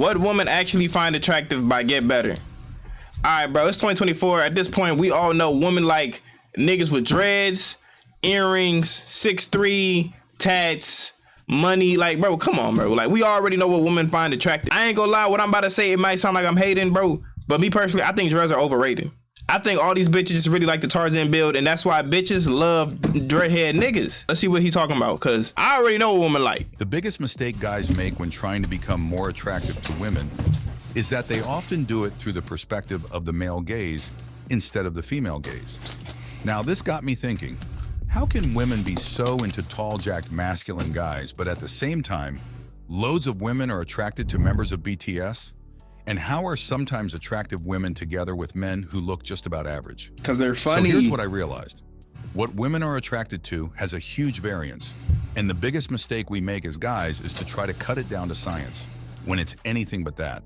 What woman actually find attractive by Get Better? All right, bro, it's 2024. At this point, we all know women like niggas with dreads, earrings, 6'3", tats, money. Like, bro, come on, bro. Like, we already know what women find attractive. I ain't gonna lie, what I'm about to say, it might sound like I'm hating, bro. But me personally, I think dreads are overrated. I think all these bitches just really like the Tarzan build, and that's why bitches love dreadhead niggas. Let's see what he talking about, because I already know what women like. The biggest mistake guys make when trying to become more attractive to women is that they often do it through the perspective of the male gaze instead of the female gaze. Now, this got me thinking, how can women be so into tall, jacked, masculine guys, but at the same time, loads of women are attracted to members of BTS? And how are sometimes attractive women together with men who look just about average? Because they're funny. So here's what I realized. What women are attracted to has a huge variance. And the biggest mistake we make as guys is to try to cut it down to science, when it's anything but that.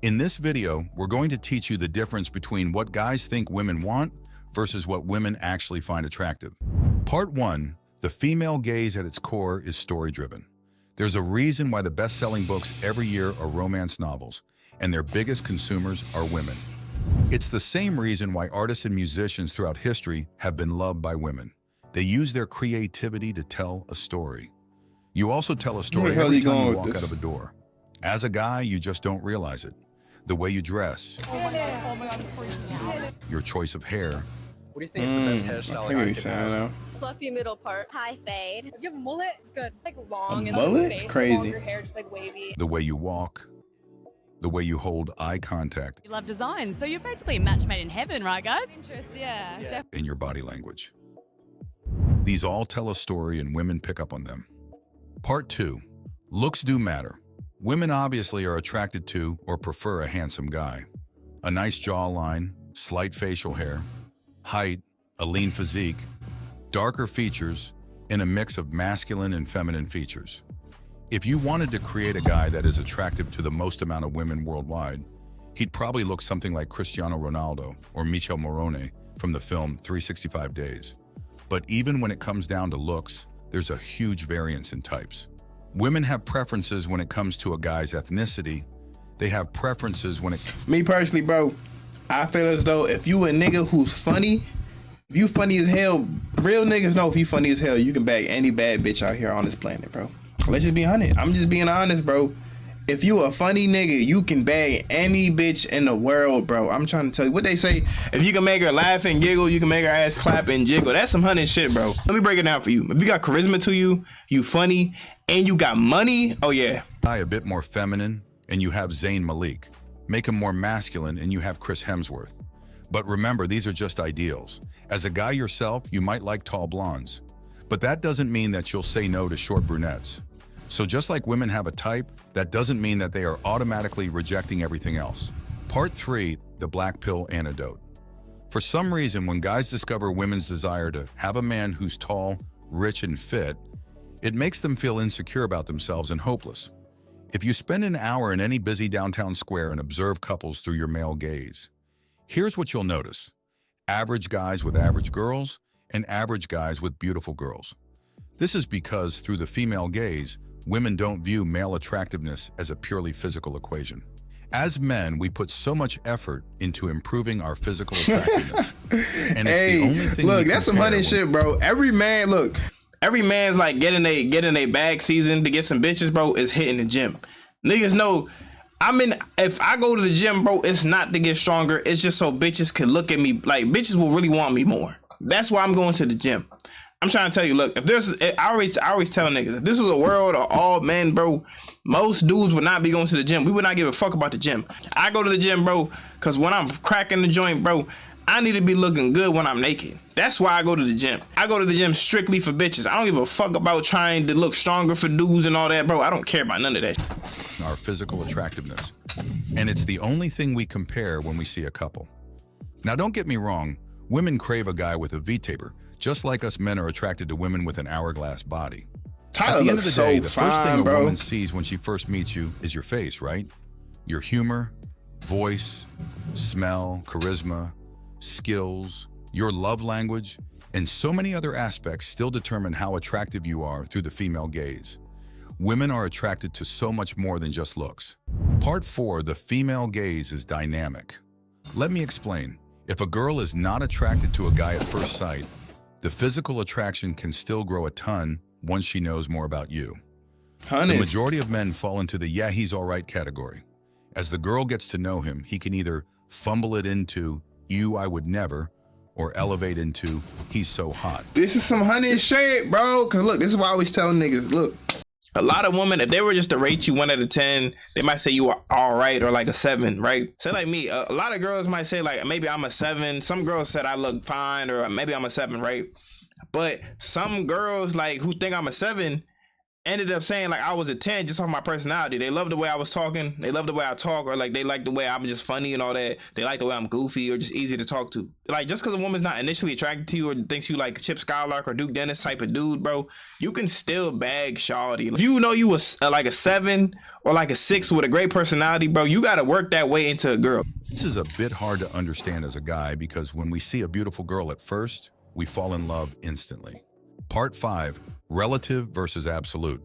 In this video, we're going to teach you the difference between what guys think women want versus what women actually find attractive. Part 1, the female gaze at its core is story-driven. There's a reason why the best-selling books every year are romance novels, and their biggest consumers are women. It's the same reason why artists and musicians throughout history have been loved by women. They use their creativity to tell a story. You also tell a story every time you walk out of a door. As a guy, you just don't realize it. The way you dress, your choice of hair. What do you think is the best hairstyle? I know. Fluffy middle part. High fade. If you have a mullet, it's good. Like long and mullet? like face, Crazy. longer hair, just like wavy. The way you walk, the way you hold eye contact. You love design, so you're basically a match made in heaven, right, guys? Interest, yeah. And your body language. These all tell a story and women pick up on them. Part 2, looks do matter. Women obviously are attracted to or prefer a handsome guy. A nice jawline, slight facial hair, height, a lean physique, darker features, and a mix of masculine and feminine features. If you wanted to create a guy that is attractive to the most amount of women worldwide, he'd probably look something like Cristiano Ronaldo or Michel Morone from the film 365 Days. But even when it comes down to looks, there's a huge variance in types. Women have preferences when it comes to a guy's ethnicity. They have preferences when it... Me personally, bro, I feel as though if you a nigga who's funny, if you funny as hell, real niggas know if you funny as hell, you can bag any bad bitch out here on this planet, bro. Let's just be honest. I'm just being honest, bro. If you a funny nigga, you can bag any bitch in the world, bro. I'm trying to tell you what they say. If you can make her laugh and giggle, you can make her ass clap and jiggle. That's some honey shit, bro. Let me break it down for you. If you got charisma to you, you funny, and you got money, oh yeah. A bit more feminine, and you have Zayn Malik. Make him more masculine, and you have Chris Hemsworth. But remember, these are just ideals. As a guy yourself, you might like tall blondes. But that doesn't mean that you'll say no to short brunettes. So just like women have a type, that doesn't mean that they are automatically rejecting everything else. Part 3, the black pill antidote. For some reason, when guys discover women's desire to have a man who's tall, rich, and fit, it makes them feel insecure about themselves and hopeless. If you spend an hour in any busy downtown square and observe couples through your male gaze, here's what you'll notice. Average guys with average girls and average guys with beautiful girls. This is because through the female gaze, women don't view male attractiveness as a purely physical equation. As men, we put so much effort into improving our physical attractiveness. And it's the only thing look, that's some honey shit, bro. Every man's like getting a bag season to get some bitches, bro, is hitting the gym. Niggas know, if I go to the gym, bro, it's not to get stronger. It's just so bitches can look at me, like bitches will really want me more. That's why I'm going to the gym. I'm trying to tell you, look, I always tell niggas, if this was a world of all men, bro, most dudes would not be going to the gym. We would not give a fuck about the gym. I go to the gym, bro, because when I'm cracking the joint, bro, I need to be looking good when I'm naked. That's why I go to the gym. I go to the gym strictly for bitches. I don't give a fuck about trying to look stronger for dudes and all that, bro. I don't care about none of that. Our physical attractiveness. And it's the only thing we compare when we see a couple. Now, don't get me wrong. Women crave a guy with a V-taper, just like us men are attracted to women with an hourglass body. Tyler At the end of the day, the fine, first thing a bro. woman sees when she first meets you is your face, right? Your humor, voice, smell, charisma, skills, your love language, and so many other aspects still determine how attractive you are through the female gaze. women are attracted to so much more than just looks. Part 4, the female gaze is dynamic. Let me explain. If a girl is not attracted to a guy at first sight, the physical attraction can still grow a ton once she knows more about you. The majority of men fall into the "yeah, he's all right" category. As the girl gets to know him, he can either fumble it into "you, I would never," or elevate into "he's so hot." This is some honey shit, bro. Cause look, this is why I always tell niggas, look, a lot of women, if they were just to rate you 1 out of 10, they might say you are all right or like a 7, right? Say like me, a lot of girls might say like, maybe I'm a 7. Some girls said I look fine, or maybe I'm a 7, right? But some girls like who think I'm a 7 ended up saying like I was a 10 just off my personality. They love the way I was talking. They love the way I talk, or like they like the way I'm just funny and all that. They like the way I'm goofy or just easy to talk to. Like just because a woman's not initially attracted to you or thinks you like Chip Skylark or Duke Dennis type of dude, bro, you can still bag shawty. If you know you was like a 7 or like a 6 with a great personality, bro, you got to work that way into a girl. This is a bit hard to understand as a guy because when we see a beautiful girl at first, we fall in love instantly. Part 5, relative versus absolute.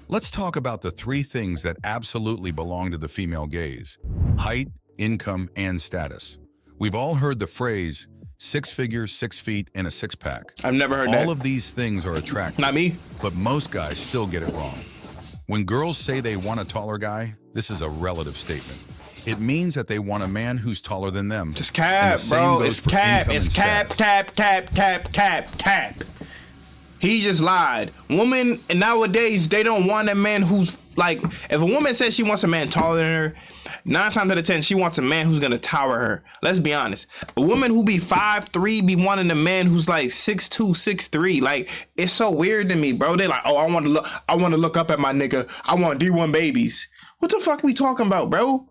Let's talk about the 3 things that absolutely belong to the female gaze: height, income, and status. We've all heard the phrase 6 figures, 6 feet, and a 6-pack. I've never heard that. All of these things are attractive. Not me. But most guys still get it wrong. When girls say they want a taller guy, this is a relative statement. It means that they want a man who's taller than them. Just cap, bro. It's cap. It's cap, cap, cap, cap, cap, cap. He just lied. Women nowadays, they don't want a man who's like, if a woman says she wants a man taller than her, 9 times out of 10, she wants a man who's gonna tower her. Let's be honest. A woman who be 5'3" be wanting a man who's like 6'2", 6'3". Like, it's so weird to me, bro. They like, oh, I want to look up at my nigga. I want D1 babies. What the fuck we talking about, bro?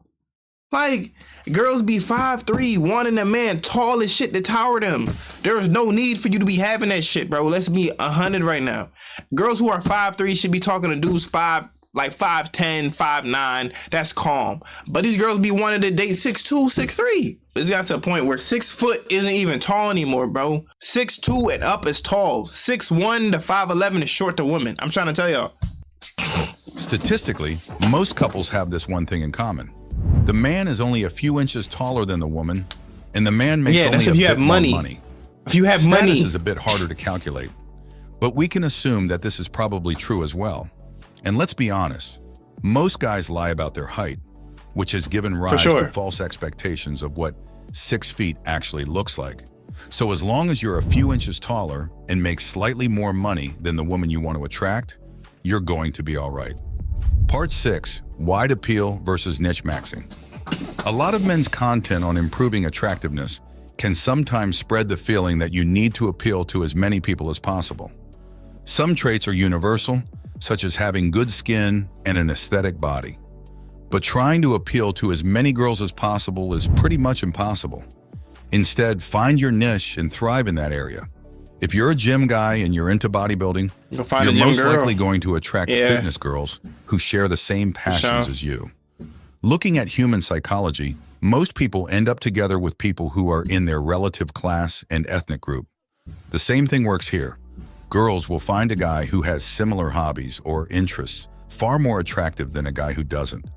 Like, girls be 5'3", wanting a man tall as shit to tower them. There's no need for you to be having that shit, bro. Let's be 100 right now. Girls who are 5'3" should be talking to dudes 5'10", 5'9". That's calm. But these girls be wanting to date 6'2", 6'3". It's got to a point where 6 foot isn't even tall anymore, bro. 6'2" and up is tall. 6'1" to 5'11" is short to women. I'm trying to tell y'all. Statistically, most couples have this one thing in common. The man is only a few inches taller than the woman, and the man makes only a bit more money. If you have Status money, is a bit harder to calculate, but we can assume that this is probably true as well. And let's be honest, most guys lie about their height, which has given rise to false expectations of what 6 feet actually looks like. So as long as you're a few inches taller and make slightly more money than the woman you want to attract, you're going to be all right. Part 6, wide appeal versus niche maxing. A lot of men's content on improving attractiveness can sometimes spread the feeling that you need to appeal to as many people as possible. Some traits are universal, such as having good skin and an aesthetic body. But trying to appeal to as many girls as possible is pretty much impossible. Instead, find your niche and thrive in that area. If you're a gym guy and you're into bodybuilding, you're most likely going to attract fitness girls who share the same passions as you. Looking at human psychology, most people end up together with people who are in their relative class and ethnic group. The same thing works here. Girls will find a guy who has similar hobbies or interests far more attractive than a guy who doesn't.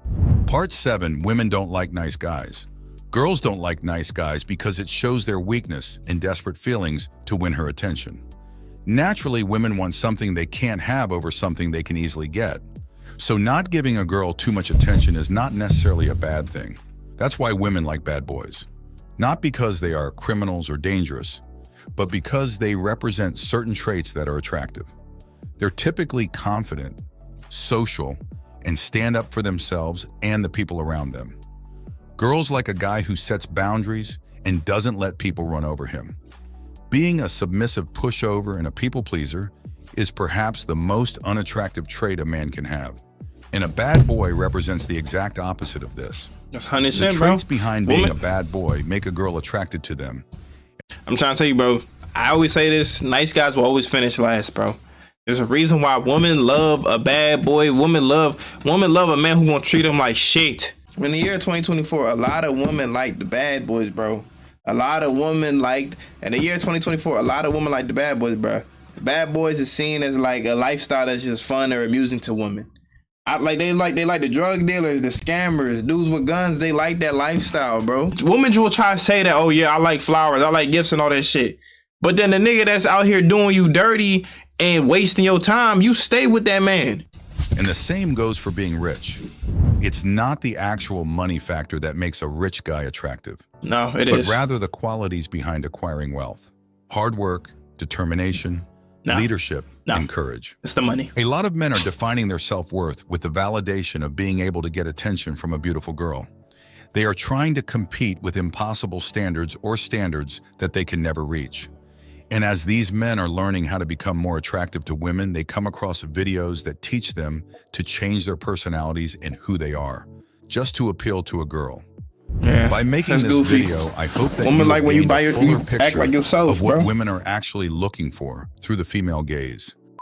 Part 7, women don't like nice guys. Girls don't like nice guys because it shows their weakness and desperate feelings to win her attention. Naturally, women want something they can't have over something they can easily get. So not giving a girl too much attention is not necessarily a bad thing. That's why women like bad boys. Not because they are criminals or dangerous, but because they represent certain traits that are attractive. They're typically confident, social, and stand up for themselves and the people around them. Girls like a guy who sets boundaries and doesn't let people run over him. Being a submissive pushover and a people pleaser is perhaps the most unattractive trait a man can have. And a bad boy represents the exact opposite of this. That's 100%, the traits behind being a bad boy make a girl attracted to them. I'm trying to tell you, bro. I always say this, nice guys will always finish last, bro. There's a reason why women love a bad boy. Women love a man who won't treat them like shit. In the year 2024, a lot of women like the bad boys, bro. A lot of women liked, in the year 2024, a lot of women like the bad boys, bro. bad boys is seen as like a lifestyle that's just fun or amusing to women. They like the drug dealers, the scammers, dudes with guns. They like that lifestyle, bro. Women will try to say that, oh yeah, I like flowers, I like gifts and all that shit. But then the nigga that's out here doing you dirty and wasting your time, you stay with that man. And the same goes for being rich. It's not the actual money factor that makes a rich guy attractive. No, it but is. rather the qualities behind acquiring wealth. Hard work, determination, leadership, and courage. It's the money. A lot of men are defining their self-worth with the validation of being able to get attention from a beautiful girl. They are trying to compete with impossible standards or standards that they can never reach. And as these men are learning how to become more attractive to women, they come across videos that teach them to change their personalities and who they are, just to appeal to a girl. Yeah, by making this goofy. video, I hope that women you like when you gained buy a your, fuller you picture act like yourself, of what bro. women are actually looking for through the female gaze.